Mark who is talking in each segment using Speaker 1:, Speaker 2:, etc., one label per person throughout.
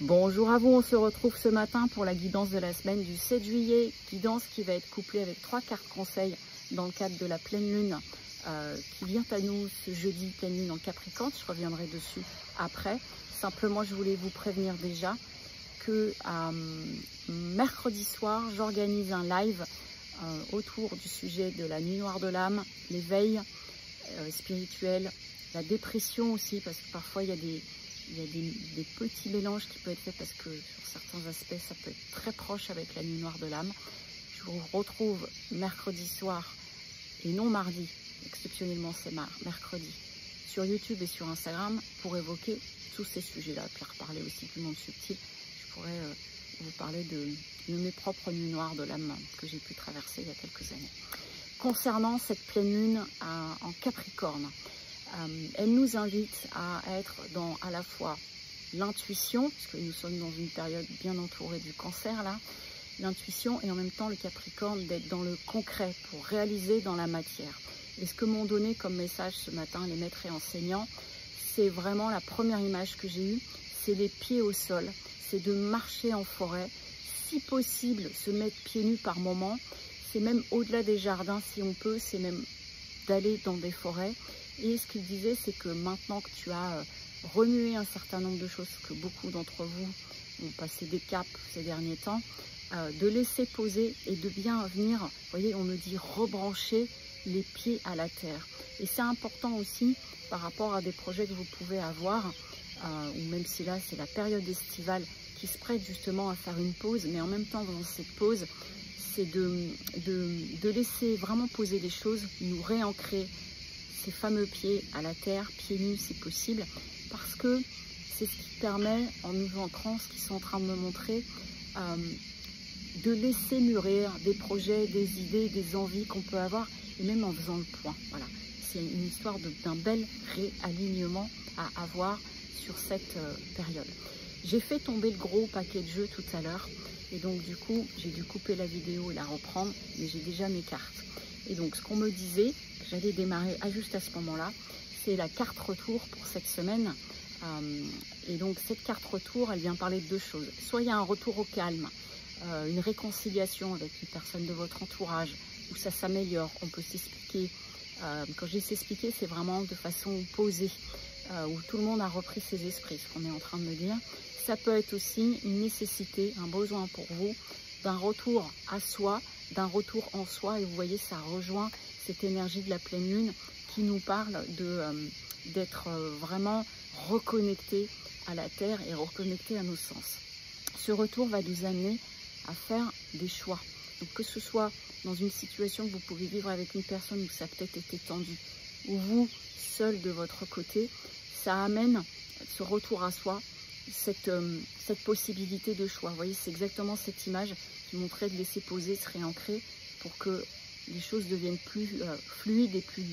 Speaker 1: Bonjour à vous, on se retrouve ce matin pour la guidance de la semaine du 7 juillet. Guidance qui va être couplée avec 3 cartes conseils dans le cadre de la pleine lune qui vient à nous ce jeudi, pleine lune en Capricorne. Je reviendrai dessus après. Simplement, je voulais vous prévenir déjà que mercredi soir, j'organise un live autour du sujet de la nuit noire de l'âme, l'éveil spirituel, la dépression aussi, parce que parfois il y a des petits mélanges qui peuvent être faits parce que sur certains aspects, ça peut être très proche avec la nuit noire de l'âme. Je vous retrouve mercredi soir et non mardi, exceptionnellement c'est mercredi, sur YouTube et sur Instagram pour évoquer tous ces sujets-là, puis reparler aussi du monde subtil. Je pourrais vous parler de mes propres nuits noires de l'âme que j'ai pu traverser il y a quelques années. Concernant cette pleine lune en Capricorne, elle nous invite à être dans à la fois l'intuition, parce que nous sommes dans une période bien entourée du cancer là, l'intuition et en même temps le Capricorne d'être dans le concret pour réaliser dans la matière. Et ce que m'ont donné comme message ce matin les maîtres et enseignants, c'est vraiment la première image que j'ai eue, c'est les pieds au sol, c'est de marcher en forêt, si possible se mettre pieds nus par moment, c'est même au-delà des jardins si on peut, c'est même d'aller dans des forêts. Et ce qu'il disait, c'est que maintenant que tu as remué un certain nombre de choses, que beaucoup d'entre vous ont passé des caps ces derniers temps, de laisser poser et de bien venir, vous voyez, on me dit rebrancher les pieds à la terre. Et c'est important aussi par rapport à des projets que vous pouvez avoir, ou même si là c'est la période estivale qui se prête justement à faire une pause, mais en même temps dans cette pause, c'est de laisser vraiment poser les choses, nous réancrer ces fameux pieds à la terre, pieds nus si possible, parce que c'est ce qui permet, en nous ancrant, ce qu'ils sont en train de me montrer, de laisser mûrir des projets, des idées, des envies qu'on peut avoir, et même en faisant le point. Voilà, c'est une histoire d'un bel réalignement à avoir sur cette période. J'ai fait tomber le gros paquet de jeux tout à l'heure, et donc du coup, j'ai dû couper la vidéo et la reprendre, mais j'ai déjà mes cartes. Et donc, ce qu'on me disait, que j'allais démarrer juste à ce moment-là, c'est la carte retour pour cette semaine. Et donc, cette carte retour, elle vient parler de 2 choses. Soit il y a un retour au calme, une réconciliation avec une personne de votre entourage, où ça s'améliore, on peut s'expliquer. Quand je dis s'expliquer, c'est vraiment de façon posée, où tout le monde a repris ses esprits, ce qu'on est en train de me dire. Ça peut être aussi une nécessité, un besoin pour vous, d'un retour à soi, d'un retour en soi, et vous voyez, ça rejoint cette énergie de la pleine lune qui nous parle d'être vraiment reconnecté à la terre et reconnecté à nos sens. Ce retour va nous amener à faire des choix. Donc que ce soit dans une situation que vous pouvez vivre avec une personne où ça a peut-être été tendu, ou vous, seul de votre côté, ça amène ce retour à soi, cette possibilité de choix. Vous voyez, c'est exactement cette image qui montrait de laisser poser, se réancrer pour que les choses deviennent plus fluides et plus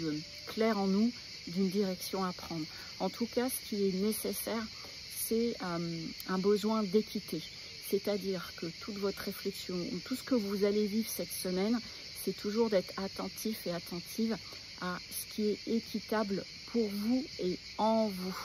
Speaker 1: claires en nous, d'une direction à prendre. En tout cas, ce qui est nécessaire, c'est un besoin d'équité. C'est-à-dire que toute votre réflexion, tout ce que vous allez vivre cette semaine, c'est toujours d'être attentif et attentive à ce qui est équitable pour vous et en vous.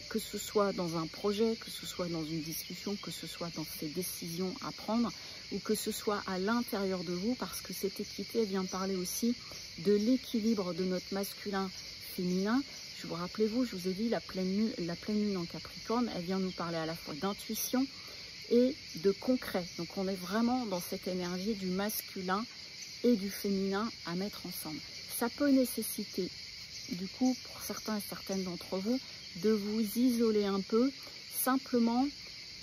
Speaker 1: Que ce soit dans un projet, que ce soit dans une discussion, que ce soit dans ces décisions à prendre, ou que ce soit à l'intérieur de vous, parce que cette équité vient parler aussi de l'équilibre de notre masculin féminin. Je vous rappelez-vous, je vous ai dit, la pleine lune en Capricorne, elle vient nous parler à la fois d'intuition et de concret. Donc on est vraiment dans cette énergie du masculin et du féminin à mettre ensemble. Ça peut nécessiter, du coup, pour certains et certaines d'entre vous, de vous isoler un peu, simplement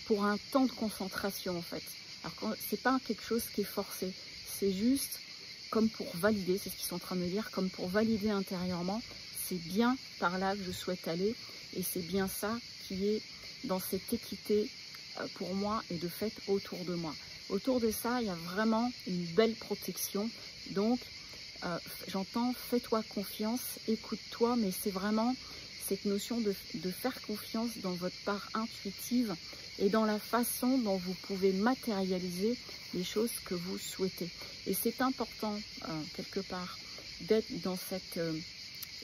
Speaker 1: pour un temps de concentration en fait. Alors c'est pas quelque chose qui est forcé, c'est juste comme pour valider, c'est ce qu'ils sont en train de me dire, comme pour valider intérieurement, c'est bien par là que je souhaite aller, et c'est bien ça qui est dans cette équité pour moi et de fait autour de moi. Autour de ça, il y a vraiment une belle protection, donc j'entends fais-toi confiance, écoute-toi, mais c'est vraiment cette notion de faire confiance dans votre part intuitive et dans la façon dont vous pouvez matérialiser les choses que vous souhaitez. Et c'est important, quelque part, d'être dans cette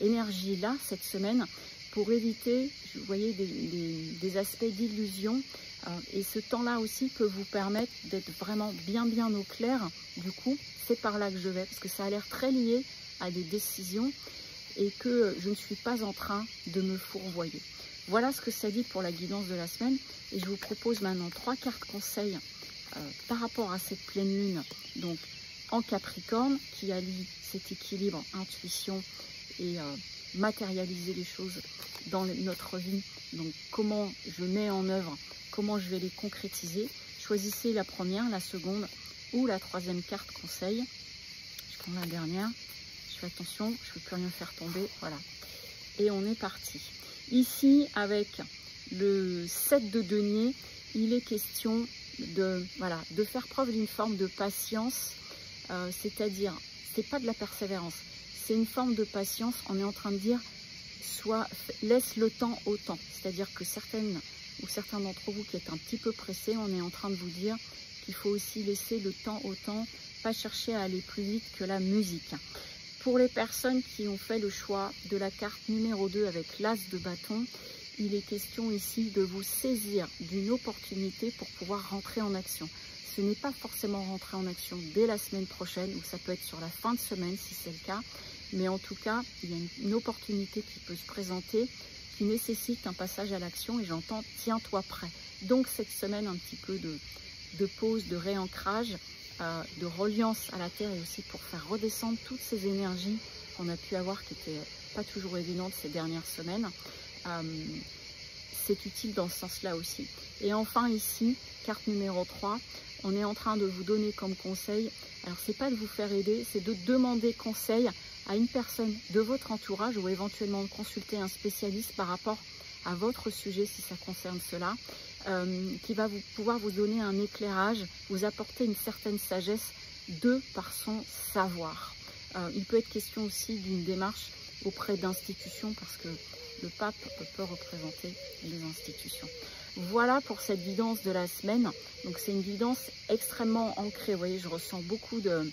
Speaker 1: énergie-là, cette semaine, pour éviter, vous voyez, des aspects d'illusion. Et ce temps-là aussi peut vous permettre d'être vraiment bien au clair. Du coup, c'est par là que je vais, parce que ça a l'air très lié à des décisions et que je ne suis pas en train de me fourvoyer. Voilà ce que ça dit pour la guidance de la semaine. Et je vous propose maintenant 3 cartes conseils par rapport à cette pleine lune, donc en Capricorne, qui allie cet équilibre, intuition et matérialiser les choses dans notre vie. Donc comment je mets en œuvre, comment je vais les concrétiser. Choisissez la première, la seconde ou la troisième carte conseil. Je prends la dernière. Je fais attention, je ne peux plus rien faire tomber. Voilà. Et on est parti. Ici, avec le 7 de denier, il est question de faire preuve d'une forme de patience. C'est-à-dire, c'est pas de la persévérance. C'est une forme de patience. On est en train de dire, laisse le temps au temps. C'est-à-dire que certains d'entre vous qui êtes un petit peu pressés, on est en train de vous dire qu'il faut aussi laisser le temps au temps, pas chercher à aller plus vite que la musique. Pour les personnes qui ont fait le choix de la carte numéro 2 avec l'as de bâton, il est question ici de vous saisir d'une opportunité pour pouvoir rentrer en action. Ce n'est pas forcément rentrer en action dès la semaine prochaine, ou ça peut être sur la fin de semaine si c'est le cas, mais en tout cas, il y a une opportunité qui peut se présenter, qui nécessite un passage à l'action, et j'entends « tiens-toi prêt ». Donc cette semaine, un petit peu de pause, de réancrage, de reliance à la terre, et aussi pour faire redescendre toutes ces énergies qu'on a pu avoir, qui n'étaient pas toujours évidentes ces dernières semaines. C'est utile dans ce sens-là aussi. Et enfin ici, carte numéro 3, on est en train de vous donner comme conseil, alors c'est pas de vous faire aider, c'est de demander conseil à une personne de votre entourage, ou éventuellement de consulter un spécialiste par rapport à votre sujet si ça concerne cela, qui va pouvoir vous donner un éclairage, vous apporter une certaine sagesse par son savoir. Il peut être question aussi d'une démarche auprès d'institutions, parce que le pape peut représenter les institutions. Voilà pour cette guidance de la semaine. Donc c'est une guidance extrêmement ancrée. Vous voyez, je ressens beaucoup de...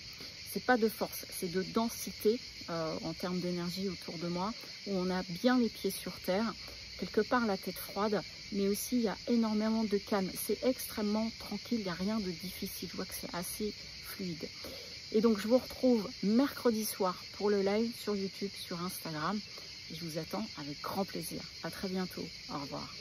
Speaker 1: C'est pas de force, c'est de densité en termes d'énergie autour de moi, où on a bien les pieds sur terre, quelque part la tête froide, mais aussi il y a énormément de calme. C'est extrêmement tranquille, il n'y a rien de difficile. Je vois que c'est assez fluide. Et donc je vous retrouve mercredi soir pour le live sur YouTube, sur Instagram. Je vous attends avec grand plaisir. À très bientôt. Au revoir.